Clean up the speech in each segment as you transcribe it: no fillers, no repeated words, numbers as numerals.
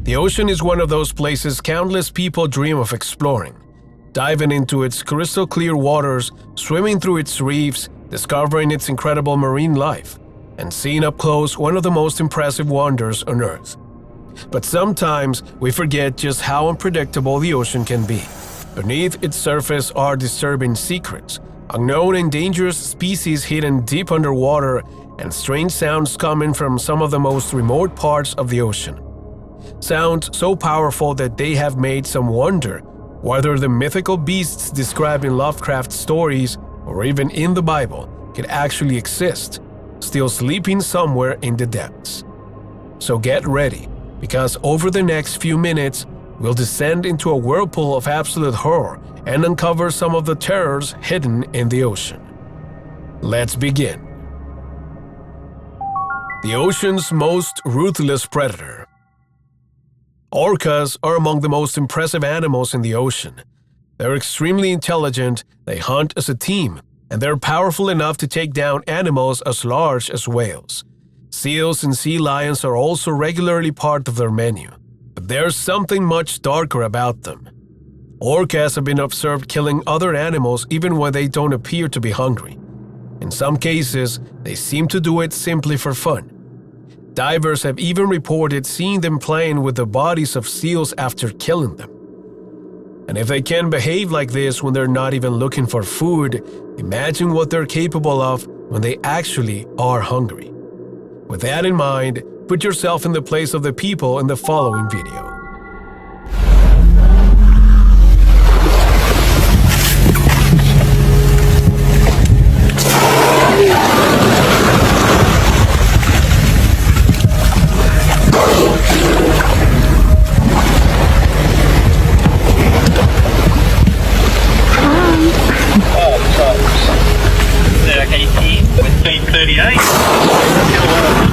The ocean is one of those places countless people dream of exploring. Diving into its crystal-clear waters, swimming through its reefs, discovering its incredible marine life, and seeing up close one of the most impressive wonders on Earth. But sometimes we forget just how unpredictable the ocean can be. Beneath its surface are disturbing secrets, unknown and dangerous species hidden deep underwater, and strange sounds coming from some of the most remote parts of the ocean. Sounds so powerful that they have made some wonder whether the mythical beasts described in Lovecraft stories or even in the Bible could actually exist, still sleeping somewhere in the depths. So get ready, because over the next few minutes, we'll descend into a whirlpool of absolute horror and uncover some of the terrors hidden in the ocean. Let's begin. The ocean's most ruthless predator. Orcas are among the most impressive animals in the ocean. They're extremely intelligent, they hunt as a team, and they're powerful enough to take down animals as large as whales. Seals and sea lions are also regularly part of their menu. But there's something much darker about them. Orcas have been observed killing other animals even when they don't appear to be hungry. In some cases, they seem to do it simply for fun. Divers have even reported seeing them playing with the bodies of seals after killing them. And if they can behave like this when they're not even looking for food, imagine what they're capable of when they actually are hungry. With that in mind, put yourself in the place of the people in the following video.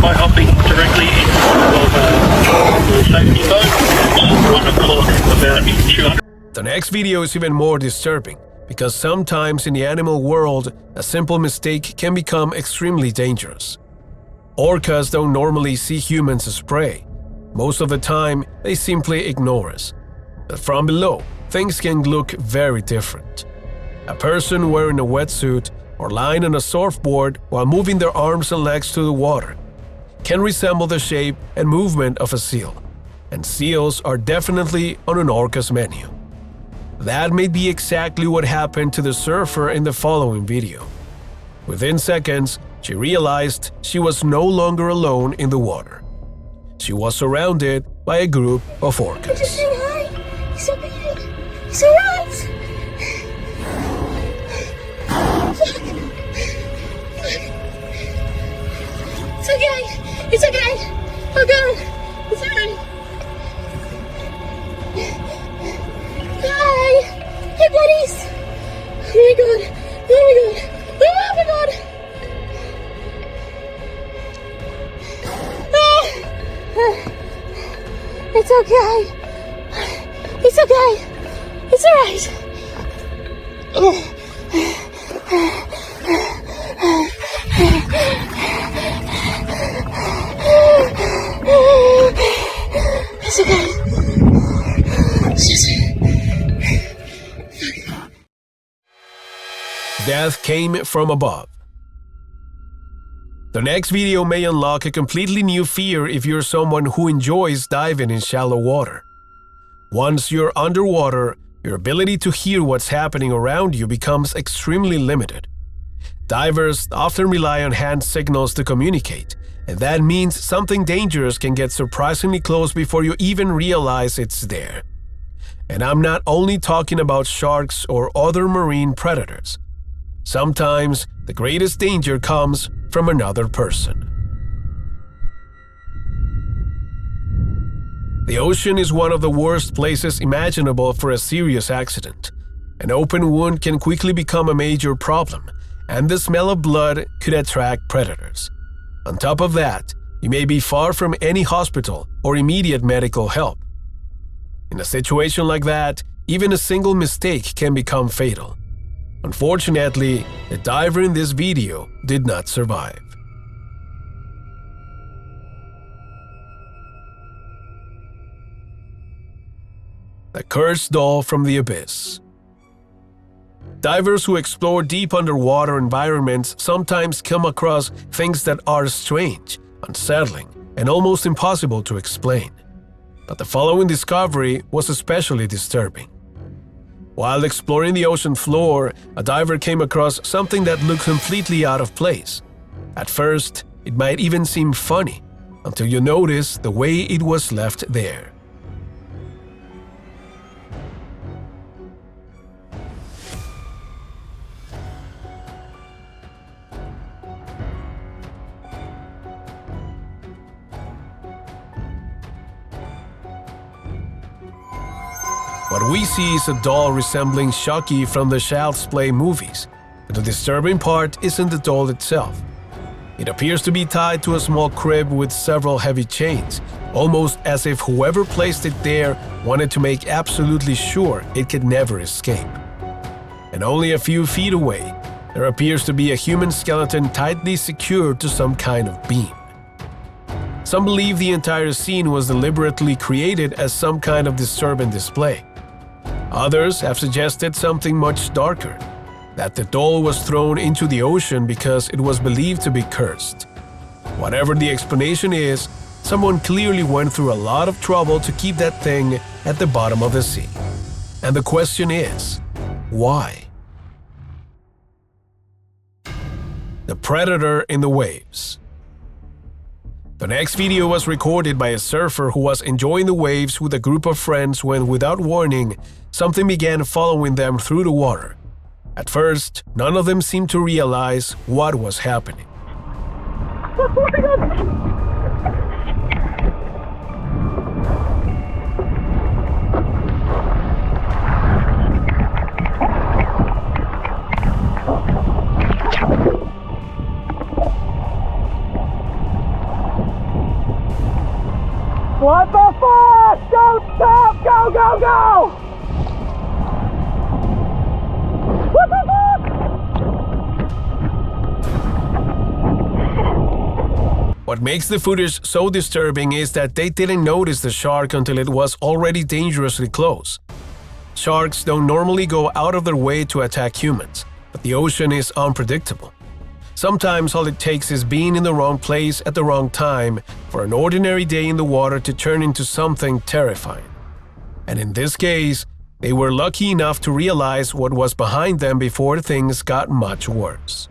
By hopping directly into the safety boat, 1 o'clock, about 200. The next video is even more disturbing, because sometimes in the animal world, a simple mistake can become extremely dangerous. Orcas don't normally see humans as prey. Most of the time, they simply ignore us. But from below, things can look very different. A person wearing a wetsuit or lying on a surfboard while moving their arms and legs to the water can resemble the shape and movement of a seal, and seals are definitely on an orca's menu. That may be exactly what happened to the surfer in the following video. Within seconds, she realized she was no longer alone in the water. She was surrounded by a group of orcas. Just say hi. He's okay. He's alright. It's okay. It's okay. Oh God. It's alright. Hi. Hey, buddies. Oh my God. Oh my God. Oh my God. It's okay. It's okay. It's alright. It's okay. It's just... Death came from above. The next video may unlock a completely new fear if you're someone who enjoys diving in shallow water. Once you're underwater, your ability to hear what's happening around you becomes extremely limited. Divers often rely on hand signals to communicate, and that means something dangerous can get surprisingly close before you even realize it's there. And I'm not only talking about sharks or other marine predators. Sometimes the greatest danger comes from another person. The ocean is one of the worst places imaginable for a serious accident. An open wound can quickly become a major problem, and the smell of blood could attract predators. On top of that, you may be far from any hospital or immediate medical help. In a situation like that, even a single mistake can become fatal. Unfortunately, the diver in this video did not survive. the cursed doll from the abyss. Divers who explore deep underwater environments sometimes come across things that are strange, unsettling, and almost impossible to explain. But the following discovery was especially disturbing. While exploring the ocean floor, a diver came across something that looked completely out of place. At first, it might even seem funny, until you notice the way it was left there. What we see is a doll resembling Chucky from the Child's Play movies, but the disturbing part isn't the doll itself. It appears to be tied to a small crib with several heavy chains, almost as if whoever placed it there wanted to make absolutely sure it could never escape. And only a few feet away, there appears to be a human skeleton tightly secured to some kind of beam. Some believe the entire scene was deliberately created as some kind of disturbing display. Others have suggested something much darker, that the doll was thrown into the ocean because it was believed to be cursed. Whatever the explanation is, someone clearly went through a lot of trouble to keep that thing at the bottom of the sea. And the question is, why? The predator in the waves. The next video was recorded by a surfer who was enjoying the waves with a group of friends when, without warning, something began following them through the water. At first, none of them seemed to realize what was happening. What the fuck? Don't stop! Go, go, go! What the fuck? What makes the footage so disturbing is that they didn't notice the shark until it was already dangerously close. Sharks don't normally go out of their way to attack humans, but the ocean is unpredictable. Sometimes all it takes is being in the wrong place at the wrong time for an ordinary day in the water to turn into something terrifying. And in this case, they were lucky enough to realize what was behind them before things got much worse.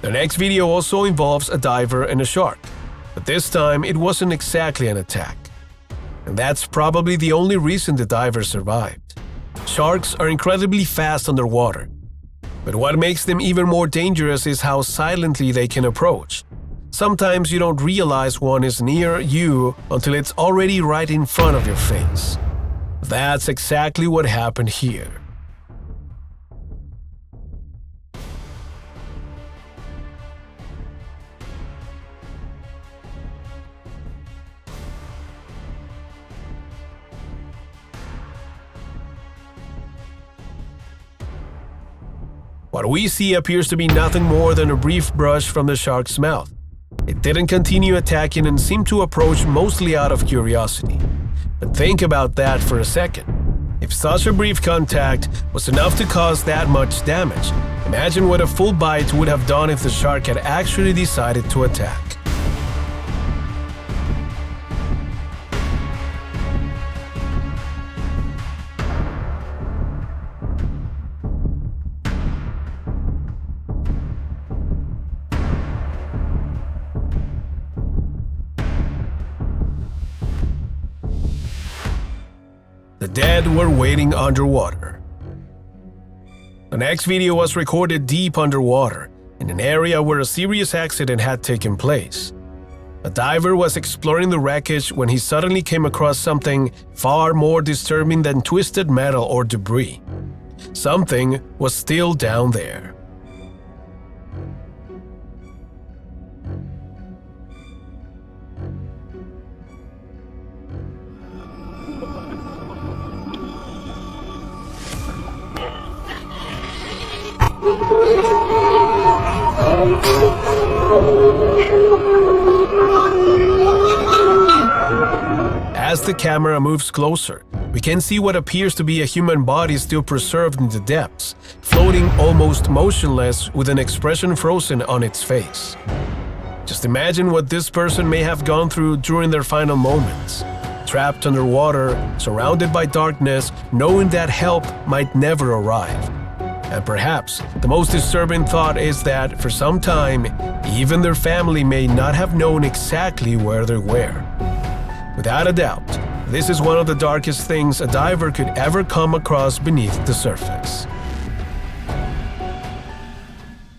The next video also involves a diver and a shark. But this time, it wasn't exactly an attack. And that's probably the only reason the diver survived. Sharks are incredibly fast underwater. But what makes them even more dangerous is how silently they can approach. Sometimes you don't realize one is near you until it's already right in front of your face. That's exactly what happened here. What we see appears to be nothing more than a brief brush from the shark's mouth. It didn't continue attacking and seemed to approach mostly out of curiosity. But think about that for a second. If such a brief contact was enough to cause that much damage, imagine what a full bite would have done if the shark had actually decided to attack. The dead were waiting underwater. The next video was recorded deep underwater, in an area where a serious accident had taken place. A diver was exploring the wreckage when he suddenly came across something far more disturbing than twisted metal or debris. Something was still down there. As the camera moves closer, we can see what appears to be a human body still preserved in the depths, floating almost motionless with an expression frozen on its face. Just imagine what this person may have gone through during their final moments. Trapped underwater, surrounded by darkness, knowing that help might never arrive. And perhaps the most disturbing thought is that for some time, even their family may not have known exactly where they were. Without a doubt, this is one of the darkest things a diver could ever come across beneath the surface.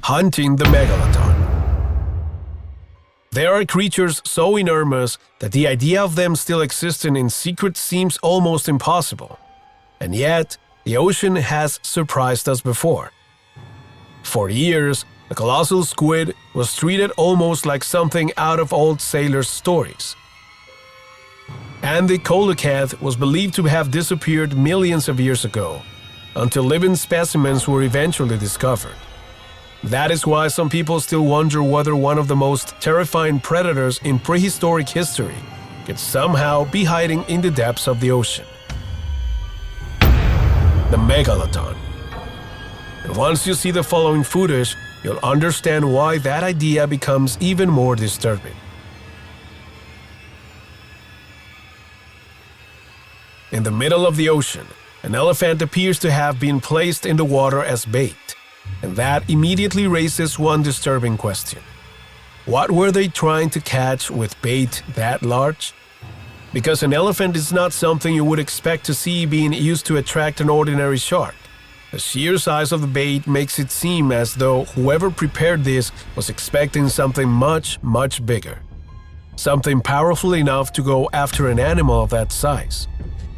Hunting the Megalodon. There are creatures so enormous that the idea of them still existing in secret seems almost impossible. And yet, the ocean has surprised us before. For years, the colossal squid was treated almost like something out of old sailors' stories. And the coelacanth was believed to have disappeared millions of years ago, until living specimens were eventually discovered. That is why some people still wonder whether one of the most terrifying predators in prehistoric history could somehow be hiding in the depths of the ocean. The Megalodon. And once you see the following footage, you'll understand why that idea becomes even more disturbing. In the middle of the ocean, an elephant appears to have been placed in the water as bait, and that immediately raises one disturbing question. What were they trying to catch with bait that large? Because an elephant is not something you would expect to see being used to attract an ordinary shark. The sheer size of the bait makes it seem as though whoever prepared this was expecting something much, much bigger. Something powerful enough to go after an animal of that size.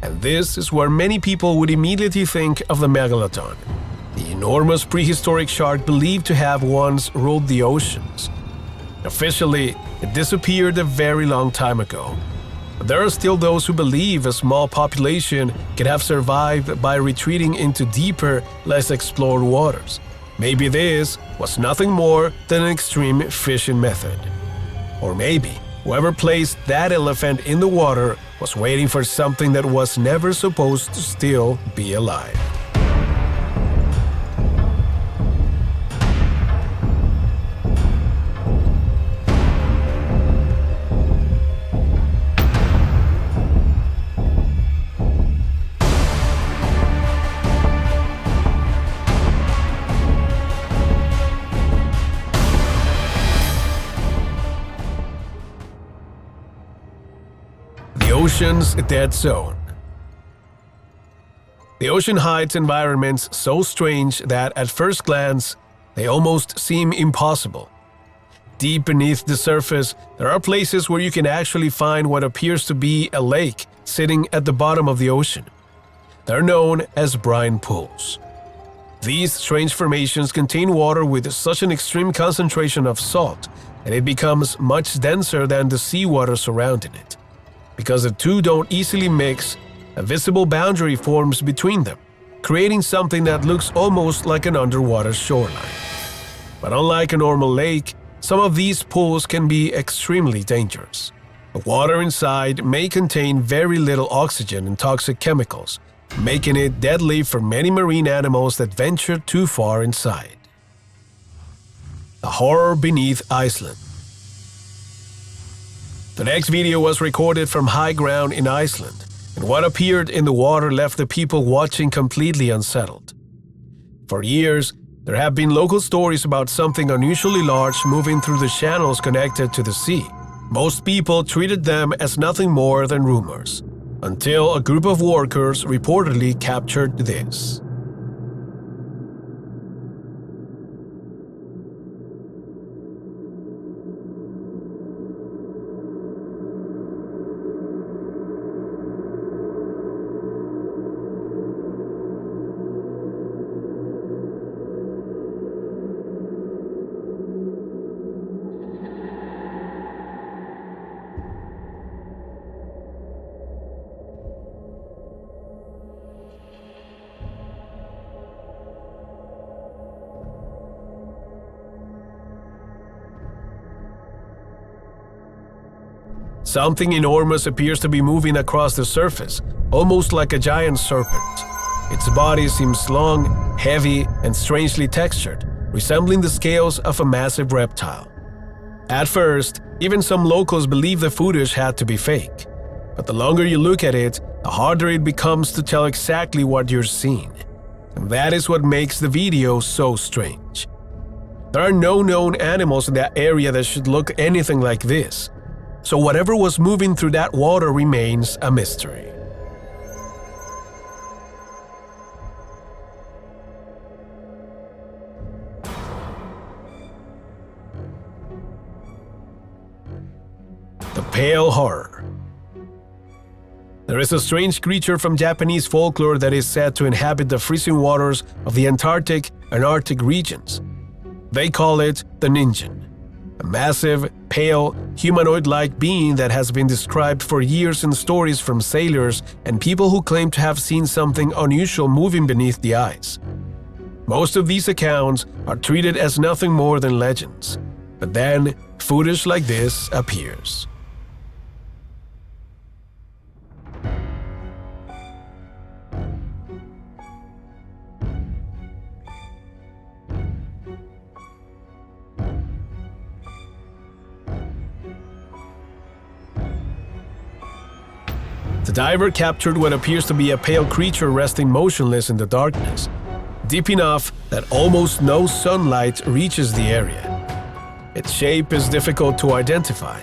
And this is where many people would immediately think of the Megalodon, the enormous prehistoric shark believed to have once ruled the oceans. Officially, it disappeared a very long time ago. But there are still those who believe a small population could have survived by retreating into deeper, less explored waters. Maybe this was nothing more than an extreme fishing method. Or maybe whoever placed that elephant in the water was waiting for something that was never supposed to still be alive. The ocean's dead zone. The ocean hides environments so strange that at first glance, they almost seem impossible. Deep beneath the surface, there are places where you can actually find what appears to be a lake sitting at the bottom of the ocean. They're known as brine pools. These strange formations contain water with such an extreme concentration of salt that it becomes much denser than the seawater surrounding it. Because the two don't easily mix, a visible boundary forms between them, creating something that looks almost like an underwater shoreline. But unlike a normal lake, some of these pools can be extremely dangerous. The water inside may contain very little oxygen and toxic chemicals, making it deadly for many marine animals that venture too far inside. The horror beneath Iceland. The next video was recorded from high ground in Iceland, and what appeared in the water left the people watching completely unsettled. For years, there have been local stories about something unusually large moving through the channels connected to the sea. Most people treated them as nothing more than rumors, until a group of workers reportedly captured this. Something enormous appears to be moving across the surface, almost like a giant serpent. Its body seems long, heavy, and strangely textured, resembling the scales of a massive reptile. At first, even some locals believe the footage had to be fake. But the longer you look at it, the harder it becomes to tell exactly what you're seeing. And that is what makes the video so strange. There are no known animals in that area that should look anything like this. So whatever was moving through that water remains a mystery. The Pale Horror. There is a strange creature from Japanese folklore that is said to inhabit the freezing waters of the Antarctic and Arctic regions. They call it the Ningen, a massive, pale, humanoid-like being that has been described for years in stories from sailors and people who claim to have seen something unusual moving beneath the ice. Most of these accounts are treated as nothing more than legends, but then footage like this appears. The diver captured what appears to be a pale creature resting motionless in the darkness, deep enough that almost no sunlight reaches the area. Its shape is difficult to identify.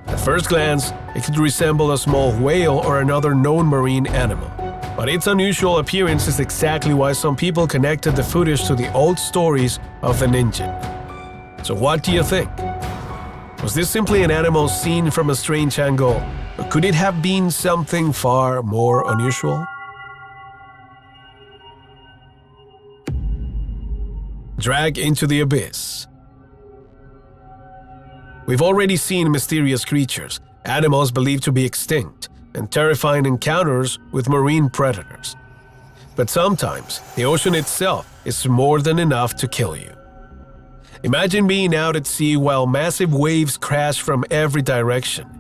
At first glance, it could resemble a small whale or another known marine animal. But its unusual appearance is exactly why some people connected the footage to the old stories of the Ningen. So what do you think? Was this simply an animal seen from a strange angle? Or could it have been something far more unusual? Drag into the abyss. We've already seen mysterious creatures, animals believed to be extinct, and terrifying encounters with marine predators. But sometimes, the ocean itself is more than enough to kill you. Imagine being out at sea while massive waves crash from every direction.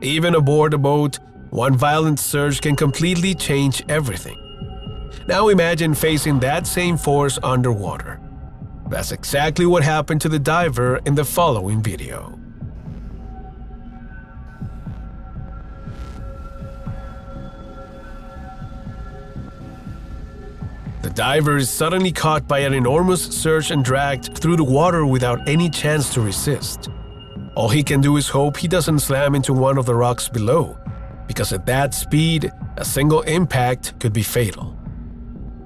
Even aboard a boat, one violent surge can completely change everything. Now imagine facing that same force underwater. That's exactly what happened to the diver in the following video. The diver is suddenly caught by an enormous surge and dragged through the water without any chance to resist. All he can do is hope he doesn't slam into one of the rocks below, because at that speed, a single impact could be fatal.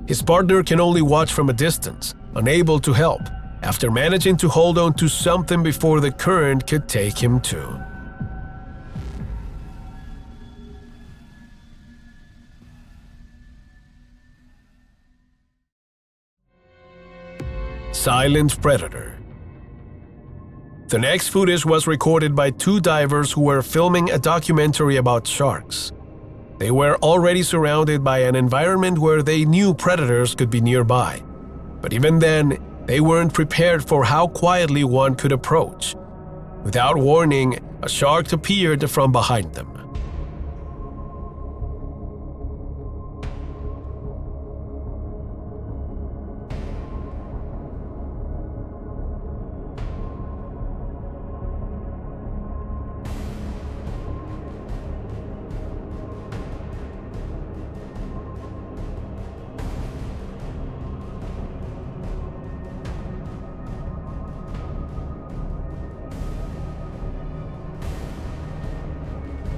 His partner can only watch from a distance, unable to help, after managing to hold on to something before the current could take him too. Silent Predator. The next footage was recorded by two divers who were filming a documentary about sharks. They were already surrounded by an environment where they knew predators could be nearby. But even then, they weren't prepared for how quietly one could approach. Without warning, a shark appeared from behind them.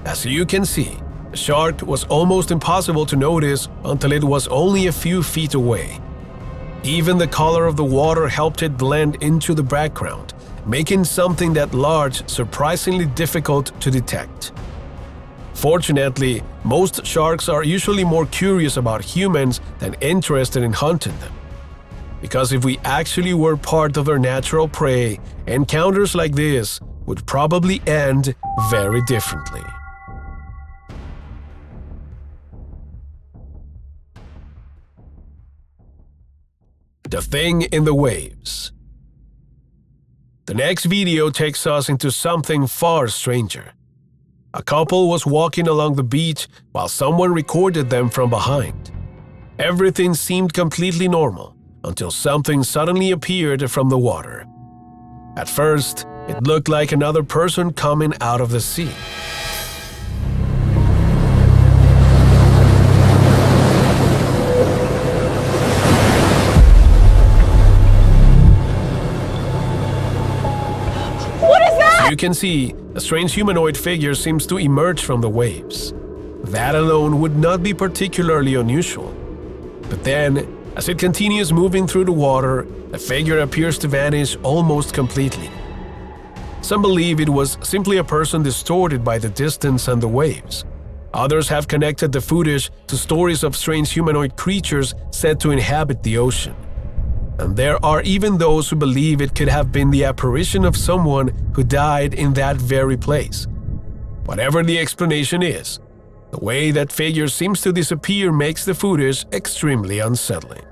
As you can see, the shark was almost impossible to notice until it was only a few feet away. Even the color of the water helped it blend into the background, making something that large surprisingly difficult to detect. Fortunately, most sharks are usually more curious about humans than interested in hunting them. Because if we actually were part of their natural prey, encounters like this would probably end very differently. The Thing in the Waves. The next video takes us into something far stranger. A couple was walking along the beach while someone recorded them from behind. Everything seemed completely normal until something suddenly appeared from the water. At first, it looked like another person coming out of the sea. As you can see, a strange humanoid figure seems to emerge from the waves. That alone would not be particularly unusual. But then, as it continues moving through the water, the figure appears to vanish almost completely. Some believe it was simply a person distorted by the distance and the waves. Others have connected the footage to stories of strange humanoid creatures said to inhabit the ocean. And there are even those who believe it could have been the apparition of someone who died in that very place. Whatever the explanation is, the way that figure seems to disappear makes the footage extremely unsettling.